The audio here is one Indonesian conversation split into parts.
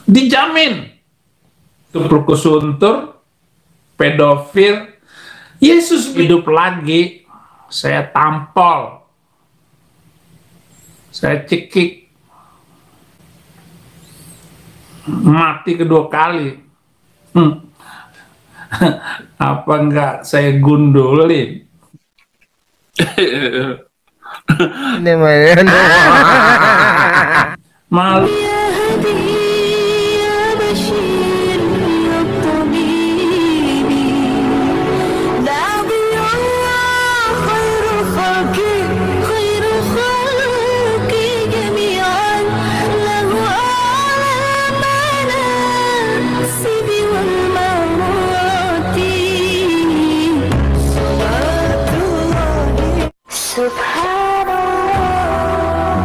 Dijamin. Tumpul kusuntur, pedofil, Yesus hidup lagi. Saya tampol, saya cekik, mati kedua kali. Apa enggak saya gundulin? Malu.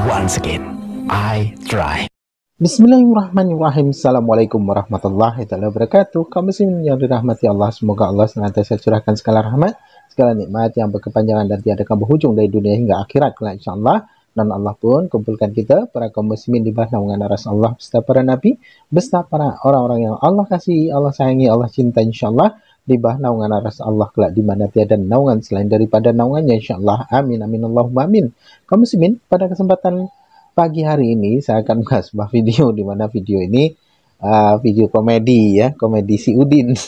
Once again, I try. Bismillahirrahmanirrahim. Assalamualaikum warahmatullahi wabarakatuh. Kaum muslimin yang dirahmati Allah, semoga Allah senantiasa curahkan segala rahmat, segala nikmat yang berkepanjangan dan tiada berhujung dari dunia hingga akhirat kelak insyaallah. Dan Allah pun kumpulkan kita para kaum muslimin di bawah naungan aras Allah beserta para nabi, beserta para orang-orang yang Allah kasihi, Allah sayangi, Allah cinta insyaallah, di bawah naungan aras Allah kelak di mana tiada naungan selain daripada naungannya insyaallah. Amin amin Allahumma amin. Kaum muslimin, pada kesempatan pagi hari ini saya akan membahas sebuah video di mana video ini video komedi ya, komedi si Udin.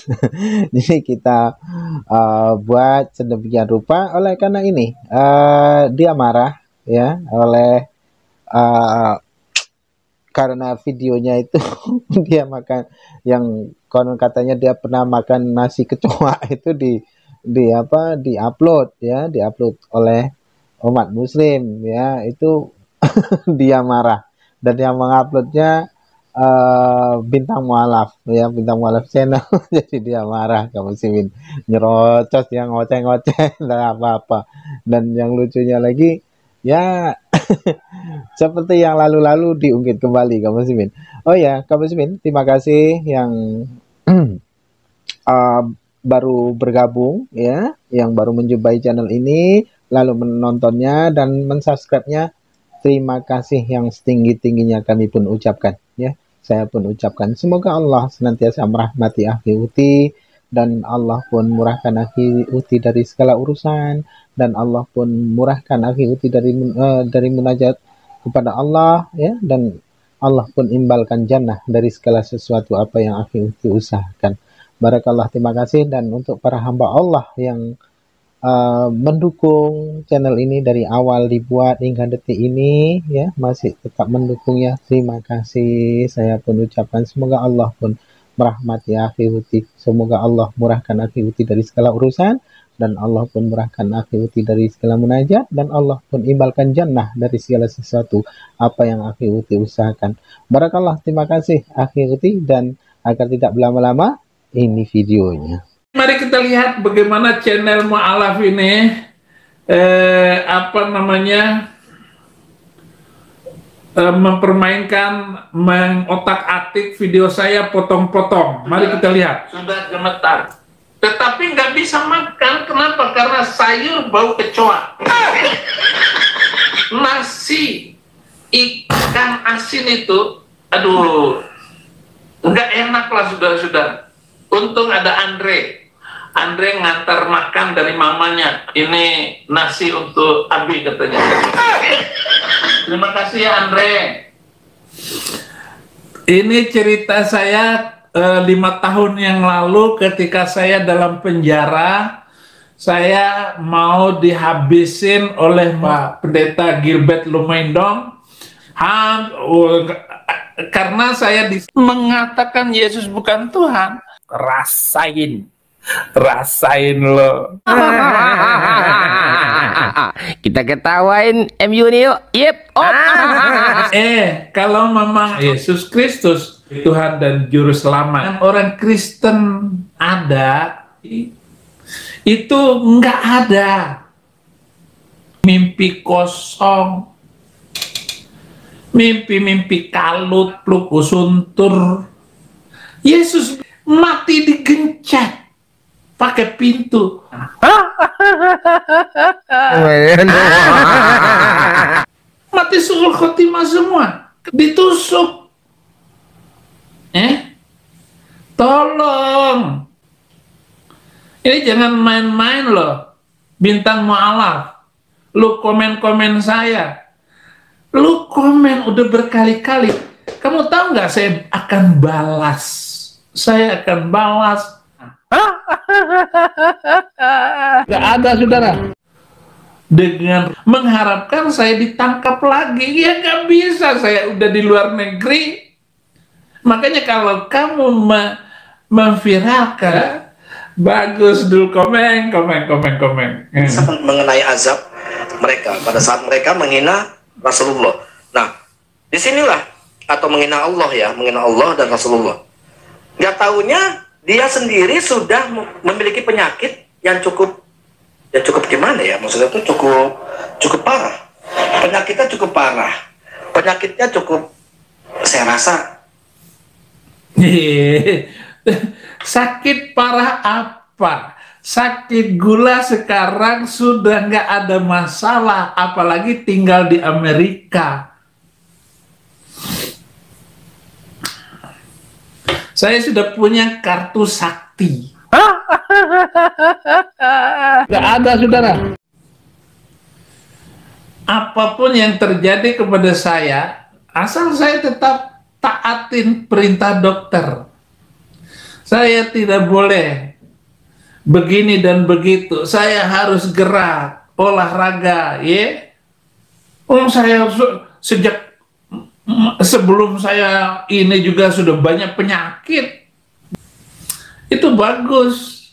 Jadi kita buat sedemikian rupa oleh karena ini dia marah ya oleh karena videonya itu dia makan yang konon katanya dia pernah makan nasi kecoa itu diupload ya, diupload oleh umat muslim ya, itu dia marah dan yang menguploadnya bintang mualaf ya, bintang mualaf channel. Jadi dia marah kamu muslimin, nyerocos yang ngoceh-ngoceh dan apa-apa. Dan yang lucunya lagi ya seperti yang lalu-lalu diungkit kembali kamu muslimin. Oh ya kamu muslimin, terima kasih yang baru bergabung ya, yang baru menjumpai channel ini lalu menontonnya dan mensubscribe-nya. Terima kasih yang setinggi-tingginya kami pun ucapkan ya. Saya pun ucapkan semoga Allah senantiasa merahmati akhi Uti, dan Allah pun murahkan akhi Uti dari segala urusan, dan Allah pun murahkan akhi Uti dari munajat kepada Allah ya, dan Allah pun imbalkan jannah dari segala sesuatu apa yang akhi Uti usahakan. Barakallah, terima kasih. Dan untuk para hamba Allah yang mendukung channel ini dari awal dibuat hingga detik ini ya, masih tetap mendukungnya, terima kasih. Saya pun ucapkan semoga Allah pun merahmati akhi Uti, semoga Allah murahkan akhi Uti dari segala urusan, dan Allah pun murahkan akhi Uti dari segala munajat, dan Allah pun imbalkan jannah dari segala sesuatu apa yang akhi Uti usahakan. Barakallah, terima kasih akhi Uti. Dan agar tidak berlama-lama, ini videonya. Mari kita lihat bagaimana channel mualaf ini mempermainkan, mengotak-atik video saya potong-potong. Mari kita lihat. Sudah gemetar, tetapi nggak bisa makan. Kenapa? Karena sayur bau kecoa. Nasi ikan asin itu, aduh, nggak enak lah sudah. Untung ada Andre ngantar makan dari mamanya. Ini nasi untuk Abi katanya. Terima kasih ya Andre. Ini cerita saya 5 tahun yang lalu ketika saya dalam penjara. Saya mau dihabisin oleh Pak Pendeta Gilbert Lumendong karena saya mengatakan Yesus bukan Tuhan. Rasain lo. Kita ketawain MU nih yuk. Yep. Kalau memang Yesus Kristus Tuhan dan Juru Selamat, orang Kristen ada, itu enggak ada. Mimpi kosong, mimpi kalut, peluk suntur. Yesus mati digencet pakai pintu. Mati suul khotimah semua, ditusuk. Tolong. Ini jangan main-main loh. Bintang mu'alaf. Lu komen-komen saya. Lu komen udah berkali-kali. Kamu tahu nggak saya akan balas. Saya akan balas. Nggak ada, saudara. Dengan mengharapkan saya ditangkap lagi. Ya nggak bisa, saya udah di luar negeri. Makanya kalau kamu memviralkan, bagus dulu komen. Mengenai azab mereka pada saat mereka menghina Rasulullah. Nah, disinilah atau menghina Allah ya, menghina Allah dan Rasulullah. Nggak tahunya dia sendiri sudah memiliki penyakit yang cukup gimana ya? Maksudnya itu cukup parah. Penyakitnya cukup parah. Penyakitnya cukup, saya rasa. Sakit parah apa? Sakit gula sekarang sudah nggak ada masalah, apalagi tinggal di Amerika. Saya sudah punya kartu sakti. Nggak ada, saudara. Apapun yang terjadi kepada saya, asal saya tetap taatin perintah dokter. Saya tidak boleh begini dan begitu. Saya harus gerak, olahraga, ya. Saya sejak sebelum saya ini juga sudah banyak penyakit. Itu bagus.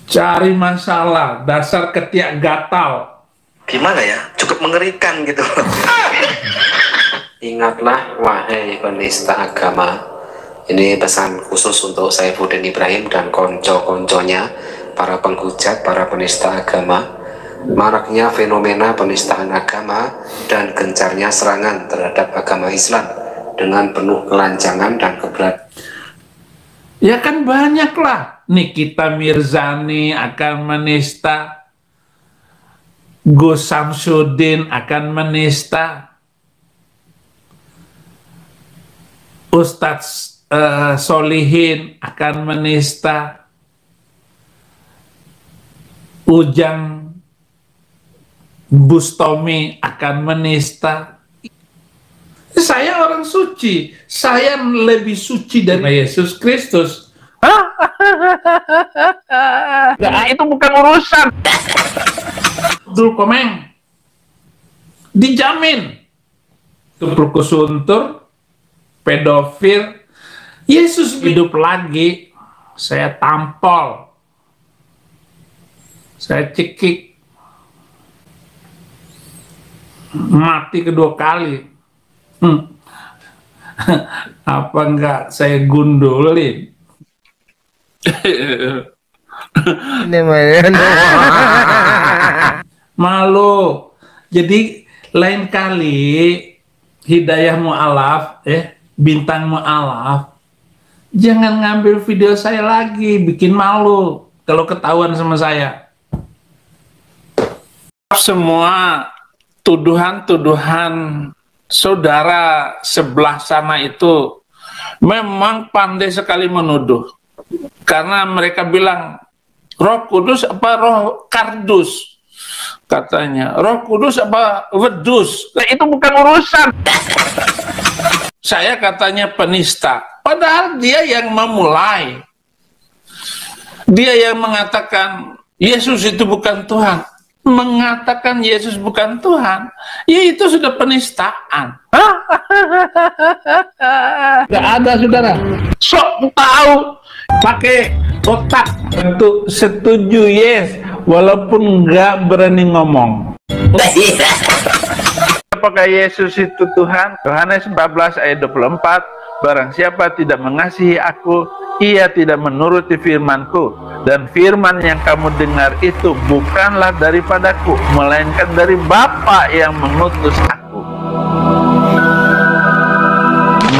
Cari masalah, dasar ketiak gatal. Gimana ya? Cukup mengerikan gitu. Ingatlah wahai penista agama. Ini pesan khusus untuk Saifuddin Ibrahim dan konco-konconya, para penghujat, para penista agama. Maraknya fenomena penistaan agama dan gencarnya serangan terhadap agama Islam dengan penuh kelancangan dan keberatan. Ya kan banyak lah. Nikita Mirzani akan menista, Gus Samsudin akan menista, Ustadz Solihin akan menista, Ujang Bustomi akan menista. Saya orang suci, saya lebih suci dari Yesus Kristus. Nah, itu bukan urusan. Abdul Komeng dijamin tupluk suntur, pedofil. Yesus hidup lagi, saya tampol, saya cekik, mati kedua kali. Apa enggak saya gundulin? Malu. Jadi lain kali Hidayah Mu'alaf, Bintang Mu'alaf, jangan ngambil video saya lagi, bikin malu kalau ketahuan sama saya. Semua tuduhan-tuduhan saudara sebelah sana itu memang pandai sekali menuduh. Karena mereka bilang Roh Kudus apa Roh Kardus, katanya Roh Kudus apa Wedus. Nah, itu bukan urusan. Saya katanya penista, padahal dia yang memulai, dia yang mengatakan Yesus itu bukan Tuhan. Mengatakan Yesus bukan Tuhan, ya itu sudah penistaan. Gak ada, saudara. Sok tahu, pakai otak untuk setuju yes, walaupun nggak berani ngomong. Apakah Yesus itu Tuhan? Yohanes 14 ayat 24, barang siapa tidak mengasihi aku, ia tidak menuruti firmanku, dan firman yang kamu dengar itu bukanlah daripadaku, melainkan dari Bapa yang mengutus aku.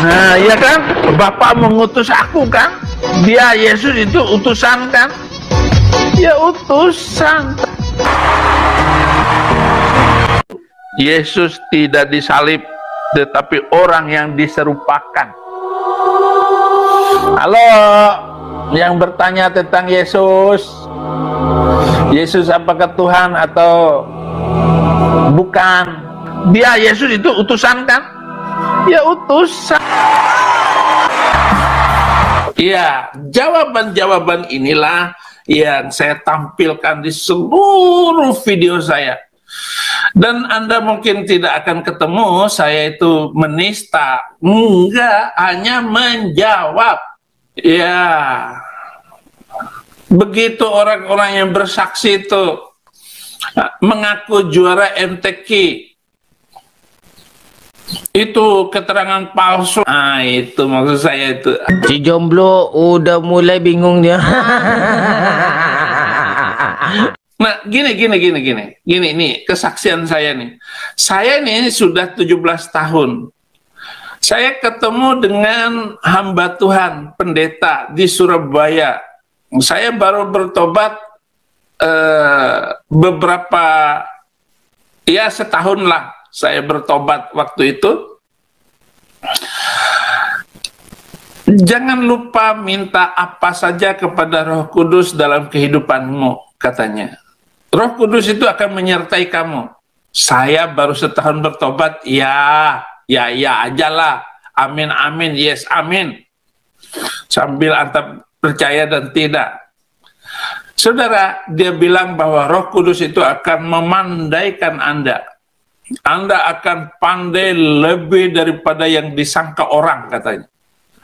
Nah, ya kan? Bapa mengutus aku kan? Dia Yesus itu utusan kan? Ya utusan. Yesus tidak disalib, tetapi orang yang diserupakan. Halo, yang bertanya tentang Yesus. Yesus apakah Tuhan atau bukan? Dia, Yesus itu utusan kan? Ya utusan. Ya, jawaban-jawaban inilah yang saya tampilkan di seluruh video saya. Dan Anda mungkin tidak akan ketemu saya itu menista. Enggak, hanya menjawab. Ya, begitu orang-orang yang bersaksi itu mengaku juara MTQ, itu keterangan palsu. Nah, itu maksud saya itu. Si jomblo udah mulai bingung dia. Nah, gini, nih kesaksian saya nih. Saya nih sudah 17 tahun. Saya ketemu dengan hamba Tuhan, pendeta di Surabaya. Saya baru bertobat beberapa, ya setahun lah saya bertobat waktu itu. Jangan lupa minta apa saja kepada Roh Kudus dalam kehidupanmu, katanya. Roh Kudus itu akan menyertai kamu. Saya baru setahun bertobat, ya aja lah. Amin, amin, yes, amin. Sambil antara percaya dan tidak. Saudara, dia bilang bahwa Roh Kudus itu akan memandaikan Anda. Anda akan pandai lebih daripada yang disangka orang, katanya.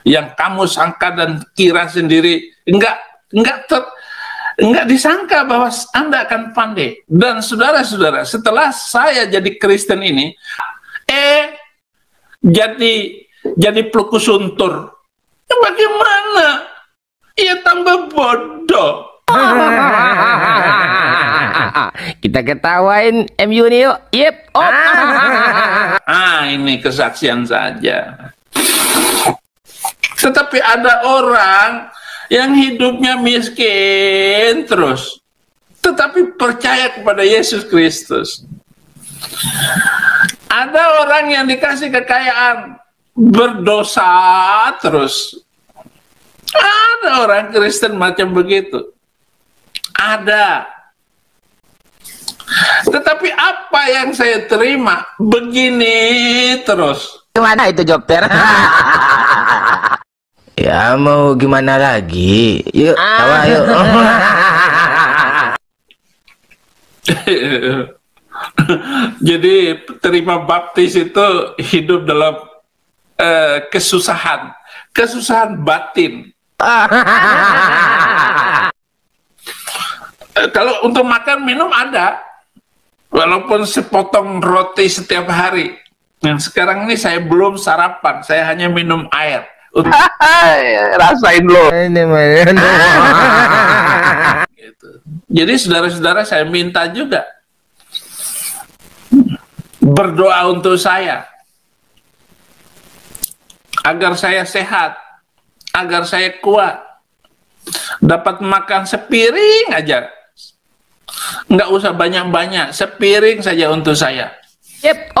Yang kamu sangka dan kira sendiri, enggak disangka bahwa Anda akan pandai. Dan saudara-saudara, setelah saya jadi Kristen ini, jadi pelukus suntur. Bagaimana? Ya tambah bodoh. Kita ketawain MU nih yuk. Yep. Ini kesaksian saja. Tetapi ada orang yang hidupnya miskin terus, tetapi percaya kepada Yesus Kristus. Ada orang yang dikasih kekayaan, berdosa terus. Ada orang Kristen macam begitu. Ada. Tetapi apa yang saya terima begini terus. Gimana itu dokter? Ya mau gimana lagi? Yuk, tawa yuk. Jadi terima baptis itu hidup dalam kesusahan batin. Kalau untuk makan minum ada, walaupun sepotong roti setiap hari. Yang sekarang ini saya belum sarapan, saya hanya minum air. Rasain lo. Gitu. Jadi saudara-saudara, saya minta juga berdoa untuk saya agar saya sehat, agar saya kuat, dapat makan sepiring aja, nggak usah banyak-banyak, sepiring saja untuk saya. Yep.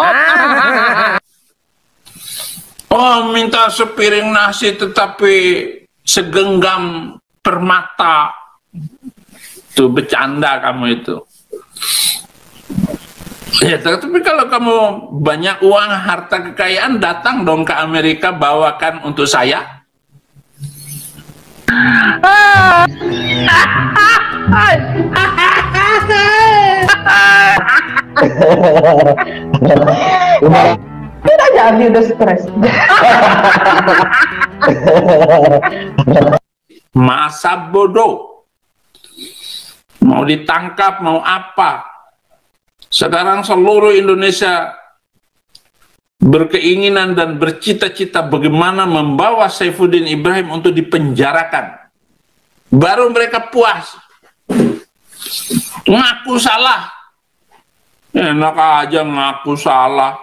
Oh, minta sepiring nasi tetapi segenggam permata. Tuh bercanda kamu itu. Ya, tapi kalau kamu banyak uang, harta kekayaan, datang dong ke Amerika, bawakan untuk saya. Tidak jadi udah stres. Masa bodoh. Mau ditangkap, mau apa. Sekarang seluruh Indonesia berkeinginan dan bercita-cita bagaimana membawa Saifuddin Ibrahim untuk dipenjarakan. Baru mereka puas. Ngaku salah. Enak aja ngaku salah.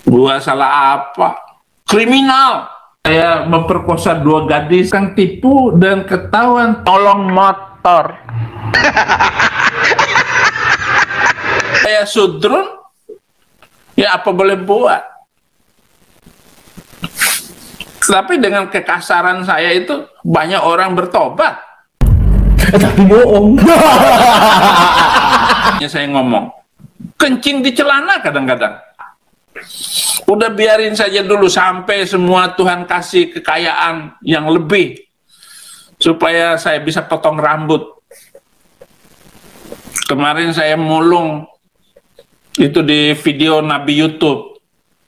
Gua salah apa? Kriminal. Saya memperkosa 2 gadis, kan tipu dan ketahuan tolong motor. Saya sudrun, ya apa boleh buat. Tapi dengan kekasaran saya itu banyak orang bertobat. Tapi bohong. Saya ngomong, kencing di celana kadang-kadang. Udah biarin saja dulu sampai semua Tuhan kasih kekayaan yang lebih supaya saya bisa potong rambut. Kemarin saya mulung itu di video Nabi YouTube.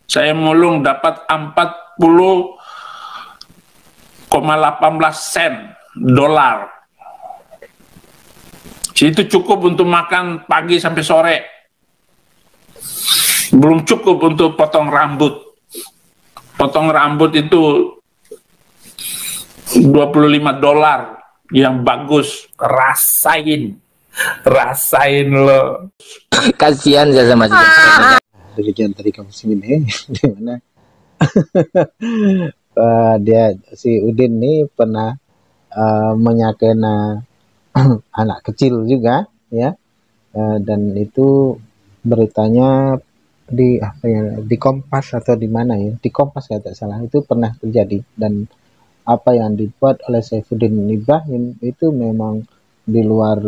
Saya mulung dapat 40,18 sen dolar. Itu cukup untuk makan pagi sampai sore. Belum cukup untuk potong rambut. Potong rambut itu 25 dolar yang bagus. Rasain lo. Kasihan saya sama si Demikian tadi kamu ini di mana dia si Udin ini pernah menyakena anak kecil juga ya, dan itu beritanya di apa ya, di Kompas atau di mana ya, di Kompas ya, tak salah, itu pernah terjadi. Dan apa yang dibuat oleh Saifuddin Ibrahim itu memang di luar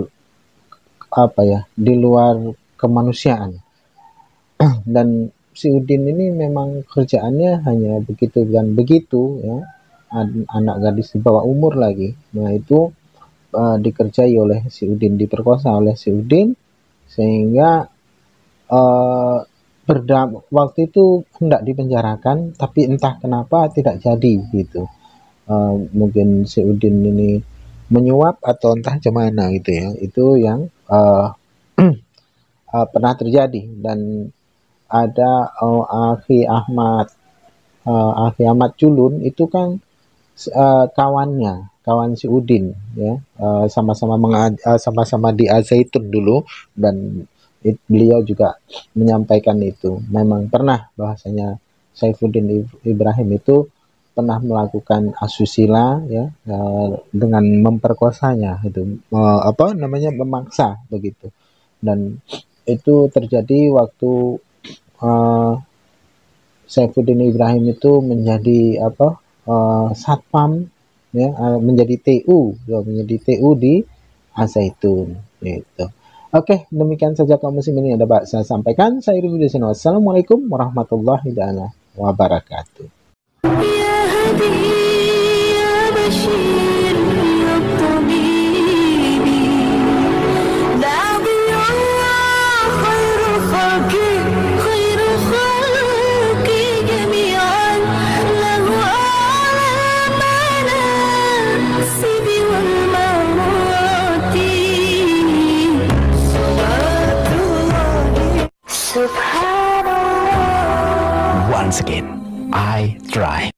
apa ya, di luar kemanusiaan. Dan si Udin ini memang kerjaannya hanya begitu dan begitu ya, anak gadis di bawah umur lagi. Nah itu dikerjai oleh si Udin, diperkosa oleh si Udin, sehingga waktu itu hendak dipenjarakan, tapi entah kenapa tidak jadi gitu. Mungkin si Udin ini menyuap atau entah gimana gitu ya. Itu yang pernah terjadi. Dan ada Akhi Ahmad Julun itu kan kawan si Udin ya, sama-sama di Al-Zaitun dulu, dan beliau juga menyampaikan itu memang pernah bahwasanya Saifuddin Ibrahim itu pernah melakukan asusila ya, dengan memperkosanya itu, apa namanya, memaksa begitu. Dan itu terjadi waktu Saifuddin Ibrahim itu menjadi apa, satpam ya, menjadi TU di Al-Zaitun gitu. Oke, demikian saja kaum muslimin yang dapat saya sampaikan. Saya Rudi di sini. Wassalamualaikum warahmatullahi wabarakatuh. Once again, I try.